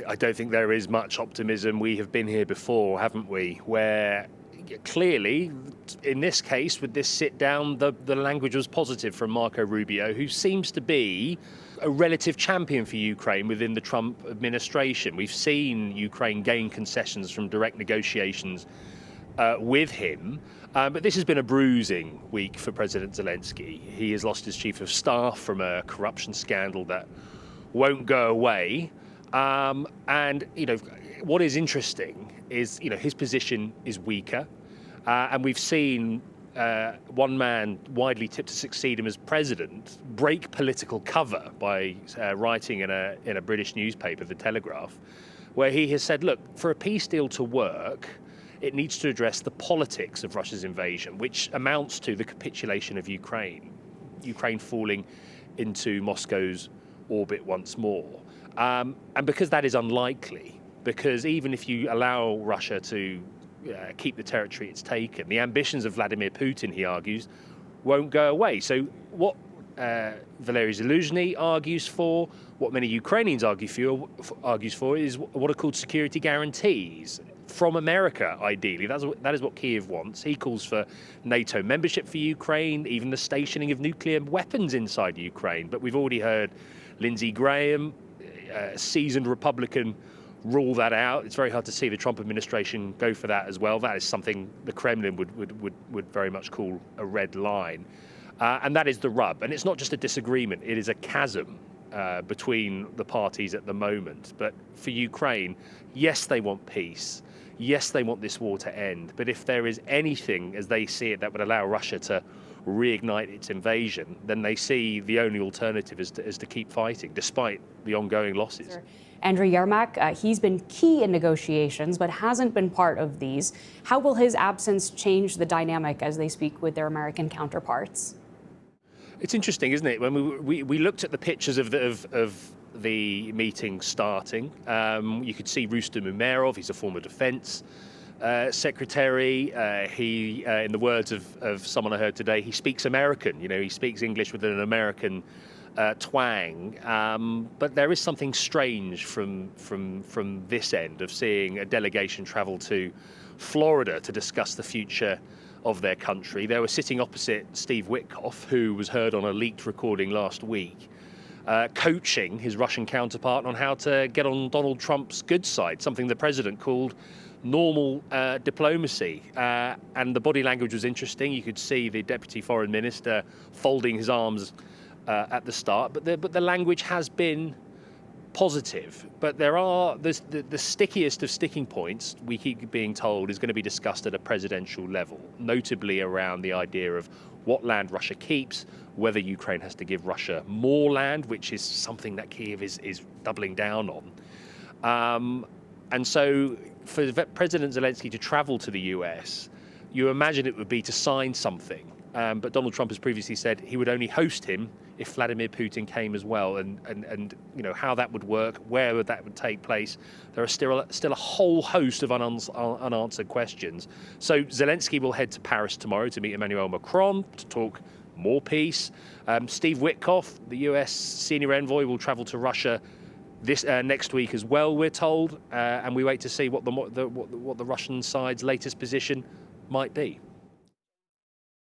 I don't think there is much optimism. We have been here before, haven't we? Where clearly, in this case, with this sit-down, the language was positive from Marco Rubio, who seems to be a relative champion for Ukraine within the Trump administration. We've seen Ukraine gain concessions from direct negotiations with him. But this has been a bruising week for President Zelensky. He has lost his chief of staff from a corruption scandal that won't go away. And, what is interesting is, his position is weaker. And we've seen one man widely tipped to succeed him as president break political cover by writing in a British newspaper, The Telegraph, where he has said, look, for a peace deal to work, it needs to address the politics of Russia's invasion, which amounts to the capitulation of Ukraine falling into Moscow's orbit once more. And because that is unlikely, because even if you allow Russia to keep the territory it's taken, the ambitions of Vladimir Putin, he argues, won't go away. So what Valery Zaluzhny argues for, what many Ukrainians argues for, is what are called security guarantees from America, ideally. That is what Kyiv wants. He calls for NATO membership for Ukraine, even the stationing of nuclear weapons inside Ukraine. But we've already heard Lindsey Graham, a seasoned Republican, rule that out. It's very hard to see the Trump administration go for that as well. That is something the Kremlin would very much call a red line. And that is the rub. And it's not just a disagreement, it is a chasm between the parties at the moment. But for Ukraine, yes, they want peace. Yes, they want this war to end. But if there is anything, as they see it, that would allow Russia to reignite its invasion, then they see the only alternative is to keep fighting, despite the ongoing losses. Sure. Andriy Yermak, he's been key in negotiations, but hasn't been part of these. How will his absence change the dynamic as they speak with their American counterparts? It's interesting, isn't it? When we looked at the pictures of the meeting starting, you could see Rustem Umerov. He's a former defense secretary. He, in the words of someone I heard today, he speaks American. He speaks English with an American twang. But there is something strange from this end of seeing a delegation travel to Florida to discuss the future of their country. They were sitting opposite Steve Witkoff, who was heard on a leaked recording last week, coaching his Russian counterpart on how to get on Donald Trump's good side, something the president called normal diplomacy. And the body language was interesting. You could see the deputy foreign minister folding his arms at the start, but the language has been positive. But there are the stickiest of sticking points, we keep being told, is going to be discussed at a presidential level, notably around the idea of what land Russia keeps, whether Ukraine has to give Russia more land, which is something that Kyiv is doubling down on. And so for President Zelensky to travel to the US, you imagine it would be to sign something. But Donald Trump has previously said he would only host him if Vladimir Putin came as well, and how that would work, where that would take place. There are still a whole host of unanswered questions. So Zelensky will head to Paris tomorrow to meet Emmanuel Macron to talk more peace. Steve Witkoff, the US senior envoy, will travel to Russia this next week as well, we're told, and we wait to see what the Russian side's latest position might be.